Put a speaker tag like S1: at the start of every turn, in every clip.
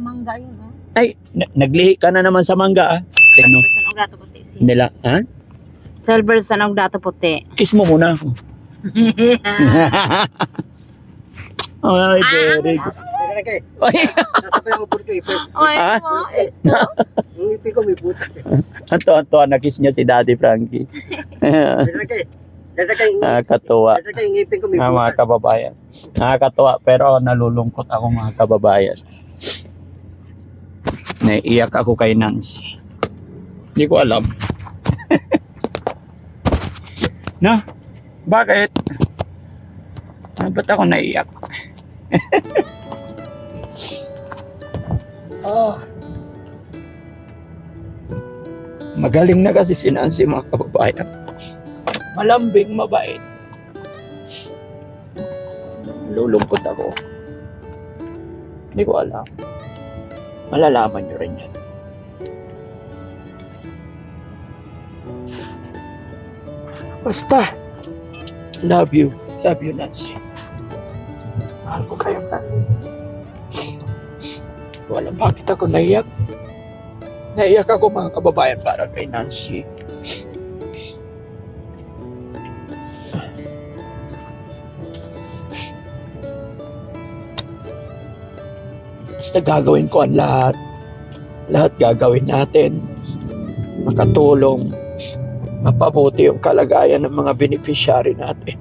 S1: mangga yun, oh.
S2: Ay, naglihi ka na naman sa mangga, ah. Sino?
S1: Sa og dato puti.
S2: Nila, ha?
S1: Silver sa og dato puti.
S2: Kiss mo muna ako. Ay, very good. Ay,
S3: Nasa pa yung upod ko, ipin.
S1: Ay,
S2: Ha?
S1: mo.
S3: Yung ipin ko may puta.
S2: anto, nakiss niya si Daddy Frankie. Nakakatuwa.
S3: Yung ipin ko may
S2: Mga
S3: puta.
S2: kababayan. Nakakatuwa, pero nalulungkot ako, mga kababayan. Naiiyak ako kay Nancy. Hindi ko alam. Na? Bakit? Ba't ako naiiyak? Magaling na kasi si Nancy, mga kababayan. Malambing, mabait. Lulungkot ako. Hindi ko alam. Malalaman nyo rin yan. Basta, love you. Love you, Nancy. Mahal ko kayo, Nancy. Wala bakit ako naiyak. Naiyak ako, mga kababayan, para kay Nancy. Basta gagawin ko ang lahat. Lahat gagawin natin. Makatulong. Mapabuti yung kalagayan ng mga beneficiary natin.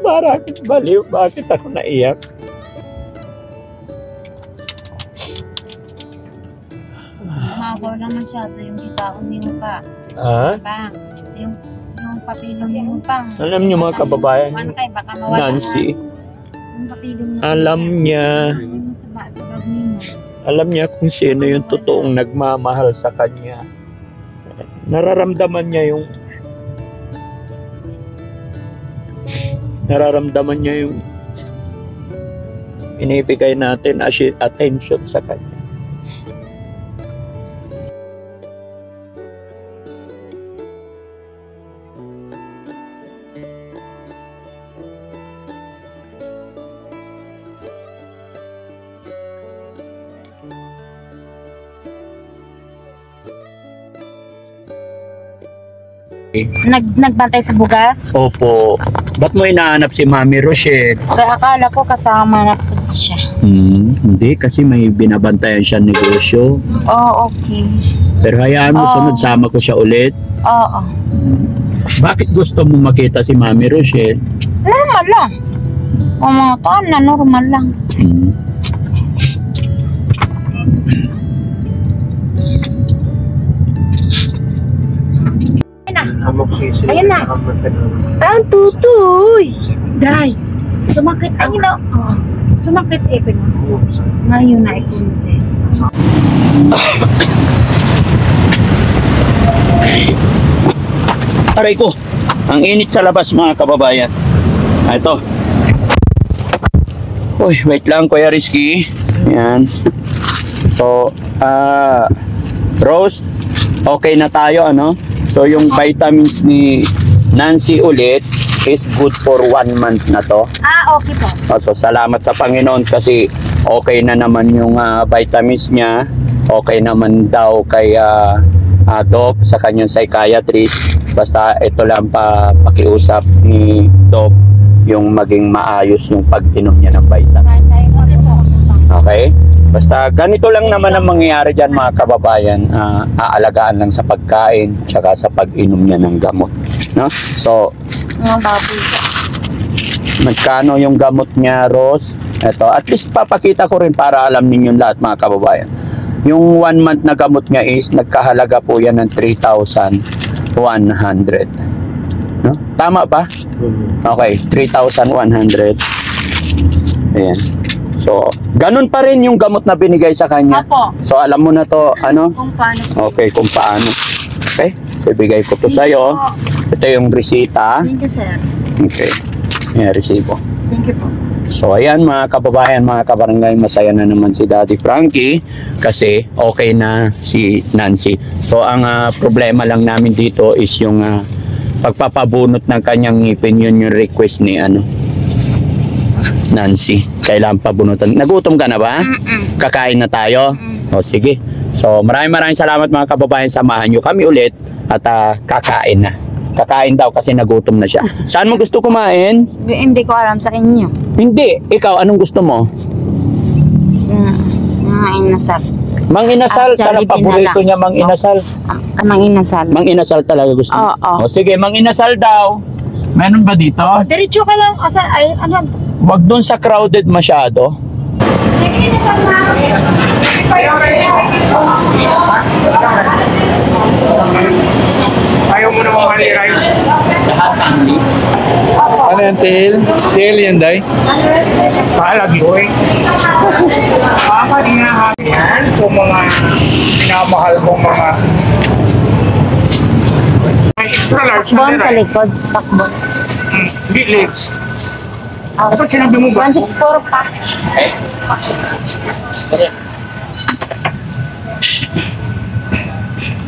S2: Parang baliw. Bakit ako naiyak?
S1: Makaw lang masyado yung kitaon niyo pa.
S2: Ha?
S1: Pang, yung papilong niyo pang.
S2: Alam niyo, mga kababayan,
S1: Ano kay baka mawala
S2: Nancy,
S1: yung papilong niyo.
S2: alam niya,
S1: Yung sa bag niyo.
S2: alam niya kung sino yung totoong nagmamahal sa kanya. Nararamdaman niya yung inibigay natin attention sa kanya.
S1: Nagbantay sa bugas?
S2: Opo. Ba't mo hinahanap si Mami Rochelle?
S1: Kaya akala ko kasama na po siya.
S2: Hindi, kasi may binabantayan siya negosyo.
S1: Oh, okay.
S2: Pero hayaan mo,
S1: Oh.
S2: sunod sama ko siya ulit.
S1: Oo.
S2: Bakit gusto mo makita si Mami Rochelle?
S1: Normal lang. O mga taon na normal lang. Ayun na. Ang tutoy. Day. Sumakit. Ayun na. Oh. Sumakit ipin mo. Ngayon na ikunti.
S2: Aray ko, ang init sa labas, mga kababayan. Ito. Uy, wait lang, Kuya Rizky. Yan. So, Rose, okay na tayo, ano? So, yung vitamins ni Nancy ulit is good for 1 month na to.
S1: Okay po.
S2: So, salamat sa Panginoon kasi okay na naman yung vitamins niya. Okay naman daw kay Doc sa kanyang psychiatrist. Basta ito lang pakiusap ni Doc yung maging maayos yung pag-inom niya ng vitamin. Okay? Basta ganito lang naman ang mangyayari dyan, mga kababayan. Aalagaan lang sa pagkain tsaka sa pag-inom niya ng gamot. No? So,
S1: Mga baboy.
S2: magkano yung gamot niya, Rose? Ito, at least papakita ko rin para alam ninyo lahat, mga kababayan. Yung 1 month na gamot niya is nagkahalaga po yan ng 3,100. No? Tama ba? Okay, 3,100. Ayan. So, ganun pa rin yung gamot na binigay sa kanya.
S1: Apo.
S2: So, alam mo na to, ano?
S1: Kung paano.
S2: Okay, kung paano. Okay? So, ibigay ko to sa'yo. Ito yung resita.
S1: Thank you, sir.
S2: Okay. Ayan, resibo.
S1: Thank you po.
S2: So, ayan, mga kababayan, mga kabarangay, masaya na naman si Daddy Frankie kasi okay na si Nancy. So, ang problema lang namin dito is yung pagpapabunot ng kanyang ngipin, yun yung request ni Nancy. Kailangan pabunutan. Nagutom ka na ba? Kakain na tayo? O sige. So maraming salamat mga kababayan. Samahan nyo kami ulit at kakain na. Kakain daw kasi nagutom na siya. Saan mo gusto kumain?
S1: Hindi ko alam sa inyo.
S2: Hindi. Ikaw, anong gusto mo?
S1: Inasal.
S2: Mang Inasal. Parang paborito niya Mang Inasal.
S1: Mang Inasal.
S2: Mang Inasal talaga gusto mo?
S1: Oo.
S2: O sige, Mang Inasal daw. Meron ba dito?
S1: Diretso ka lang. Ay, ano?
S2: Wag doon sa crowded masyado.
S4: Ayaw mo naman honey rice.
S2: Lahat honey.
S4: Ano yung tail? Tail yan, Day? Lagi ko eh. Di nga happy yan. So mga minamahal kong mga may extra large
S1: Takbon
S4: honey
S1: sa
S4: rice.
S1: likod. Takbon.
S4: Hindi legs. Dapat sinabi mo ba?
S1: 164 pa.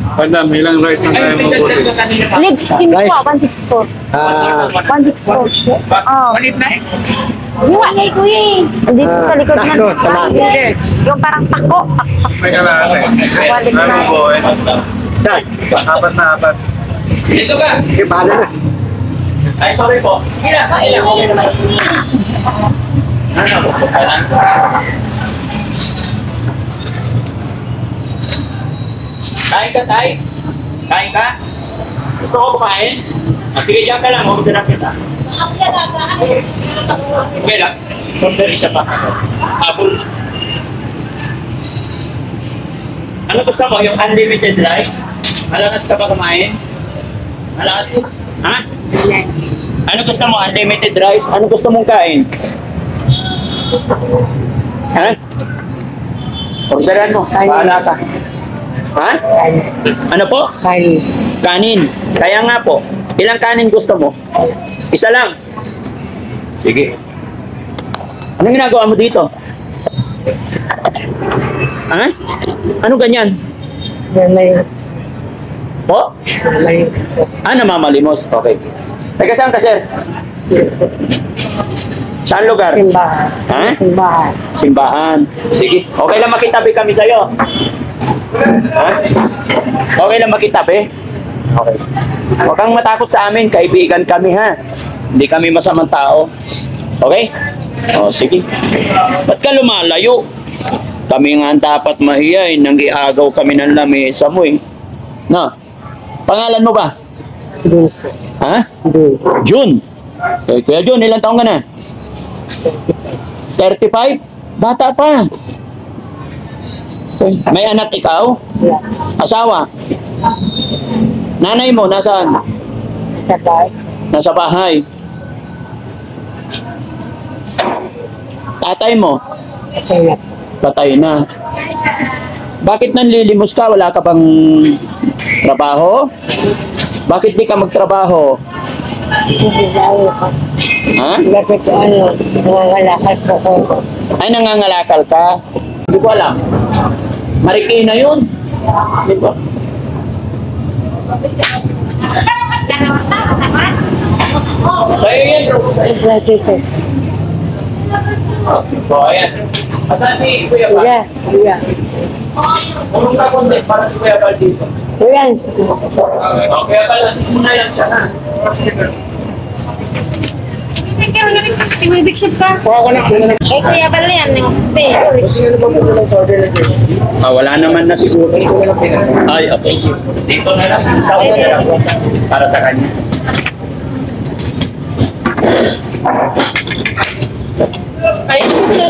S4: Madam, ilang rice ang kaya mo po sila?
S1: Legs skin po, 164. 164. Oh.
S4: Malit na eh.
S1: Hiwa niya kuya eh. Dito sa likod na.
S4: Legs.
S1: Yung parang pako.
S4: May kalahati.
S1: Balik na.
S4: Ano po eh? Day, apat na apat.
S2: Dito ka.
S3: Okay, bahala na.
S2: Ay, sorry po. Sige na, sige lang. Okay naman. Ano po? Kain ka, Tay? Kain ka? Gusto ko kumain? Sige, diyan ka lang. Huwag na kita. Okay lang. Order isa pa. Apple. Ano gusto mo? Yung unlimited rice? Malakas ka ba kumain? Malakas ka? Ha? Ano gusto mo? Unlimited rice? Ano gusto mong kain? Ha? Orderan mo. Bahala ka. Ha? Ano po?
S3: Kain.
S2: Kanin. Kaya nga po. Ilang kanin gusto mo? Isa lang. Sige. Anong ginagawa mo dito? Ha? Ano ganyan?
S3: Malayo.
S2: Po?
S3: Malayo.
S2: Namamalimos. Okay. Teka, saan ka, sir? Saan lugar?
S3: Simbahan.
S2: Ha?
S3: Simbahan.
S2: Simbahan. Sige. Okay lang makitabi kami sa'yo. Ha? Okay lang makitabi? Okay. Huwag kang matakot sa amin. Kaibigan kami, ha? Hindi kami masamang tao. Okay? O, sige. Ba't ka lumalayo? Kami nga dapat mahiyain nang iagaw kami ng lamesa mo, eh. Na? Pangalan mo ba? Ha? June. Eh, Kuya June, ilang taong ka na? 35? Bata pa. May anak ikaw? Asawa? Nanay mo, nasaan? Nasa bahay. Tatay mo? Patay na. Bakit nanlilimos ka? Wala ka bang trabaho? Bakit di ka magtrabaho? Ha?
S3: Bakit ano, nangangalakal po ko.
S2: Ay, nangangalakal ka? Hindi ko alam. Marikina yun. Di ba? Sa'yo yan, bro. O, ayan. Asan si Kuya Bal?
S3: Kuya.
S2: Purong ka konti para si Kuya Bal dito.
S3: Kuya.
S2: O, Kuya Bal, assist mo na yan siya, ha?
S1: Tumibig siya ka.
S4: Kuha ko na.
S1: Eh, kuya ba yan?
S4: Kasi ano ba mo lang sa order na dito?
S2: Wala naman na siguro.
S4: Ito ko lang pinag-
S2: Ay, okay. Dito na lang. Sa una na lang. Para sa kanya.
S1: Ay,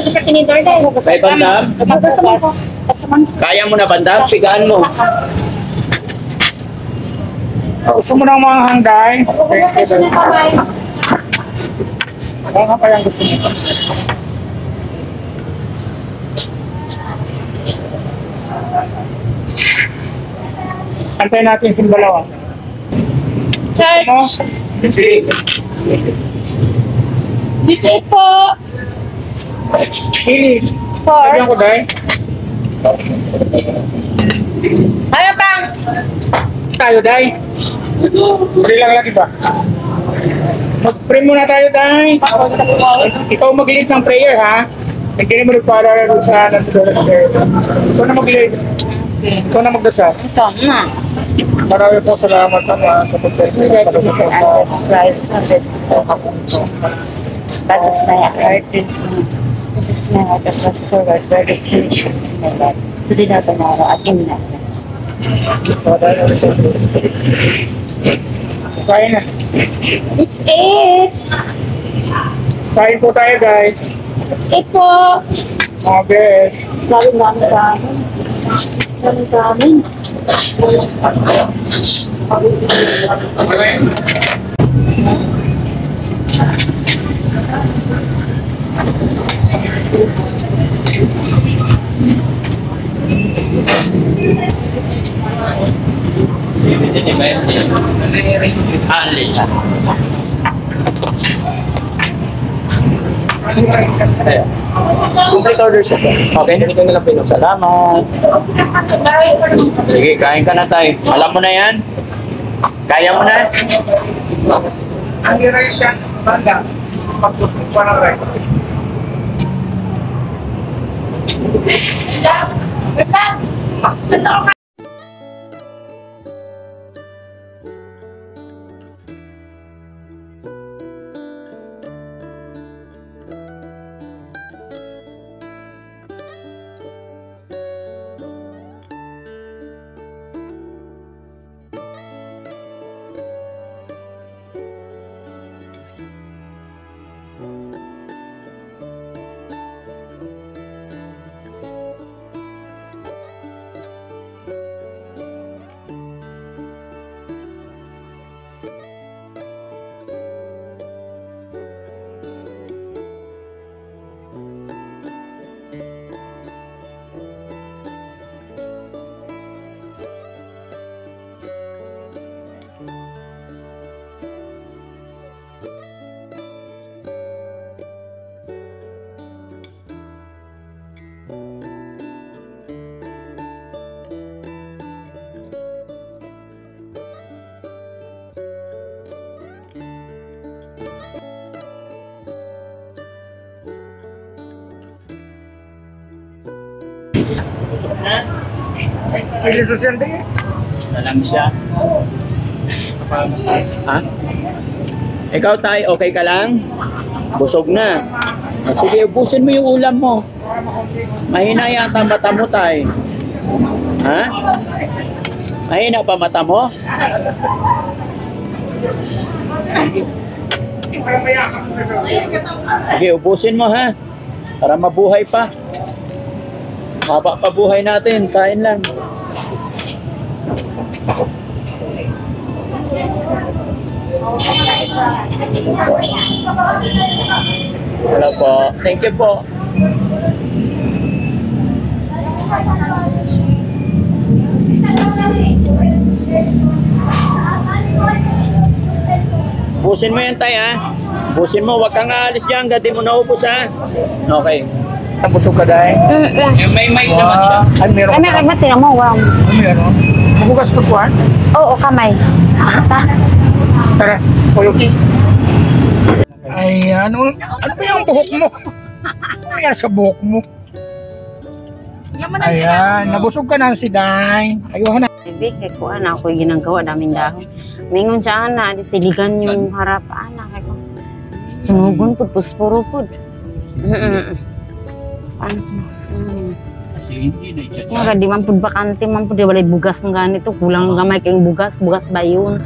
S1: sa katinidor dahil.
S2: Kay Bandam, kaya mo na Bandam? Pigaan mo.
S4: Gusto mo ng mga hangday? Ano pa yung gusto mo? Antay natin yung dalawa.
S1: Church.
S2: Sige.
S1: DJ po.
S4: Sili.
S1: For.
S4: Lagyan ko dahil.
S1: Ano bang?
S4: Tayo dahil. Pray lang lagi ba? Mag-pray muna tayo, Day. Ikaw mag-lead ng prayer, ha? Hindi mo nagpaalala doon sa nandun sa prayer. Ikaw na mag-lead. Ikaw na magdasal.
S1: Ito na.
S4: Marami po salamat naman sa pagpray.
S1: Jesus Christ, Batos na yung heart, this is my heart of trust forward, where the spirit shines in my life. Today na tomorrow, at yun na.
S4: Kain na.
S1: It's it!
S4: Kain po tayo, guys.
S1: It's it po!
S4: Mga bes.
S1: Dami.
S2: Complete orders ako. Okay, hindi ko nila pino. Salamat. Sige, kain ka na tayo. Alam mo na yan? Kaya mo na?
S4: Ang i-rice yan. Banda. Magpusok pa ng rice. Sili social din.
S2: Salam siya. Ha? Ikaw tay, okay ka lang? Busog na. Sige, ubusin mo yung ulam mo. Mahina yata mata mo tay. Ha? Mahina pa mata mo? Sige, ubusin mo ha. Para mabuhay pa. Haba pa buhay natin, kain lang. Hello po. Thank you po. Busin mo yan tay ha. Busin mo, wag kang aalis dyan, gati mo naubos ha. Okay.
S4: Busog ka dahil.
S2: May mic naman siya.
S4: Ay, meron
S1: Ay, may
S4: ka.
S1: kagmati na mo, wow.
S4: Ay, meron. Bukas ka po, ha?
S1: Oo, kamay. Ta.
S4: Tara, pulutin. Ay, ano ba yung buhok mo? Ano yan sa buhok mo? Ayan, nabusog ka na si Day. Ayun na.
S1: Bibig, kay ko ana ako ginagawa daming dahon. Mingon siya ana, di siligan yung harap ana kay ko. Sunugon pud puspuro pud. Paano sa
S2: Kasi hindi na i-chat.
S1: Nga di man pud bakante man pud walay bugas ng ganito, kulang gamay kayong bugas ba yun?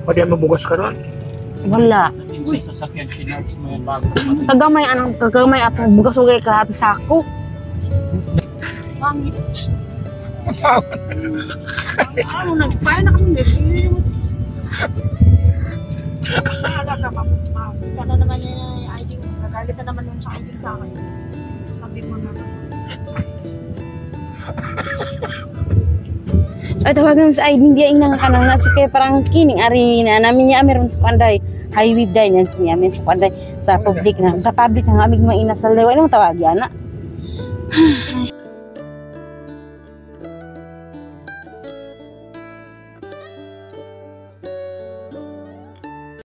S4: O di mabugas ka ron.
S1: Wala.
S2: Sa sasakyan, sinarps mo yan bago.
S1: Kagamay atong bugas ug kay kalahati sako. Pangit. Ano nagpayo na kami bebe. Wala ka pa. Kana naman yung ID mo. Nagalit na naman yung sa ID sa akin. Sasabi mo na. Ay, tawagan sa ID niya yung nangakanang nasa kaya parang kining ari na namin niya meron sa kanday. Highway day niya niya amin sa kanday sa public na. Sa public na amig mga inasal. Ano mo tawag yan na?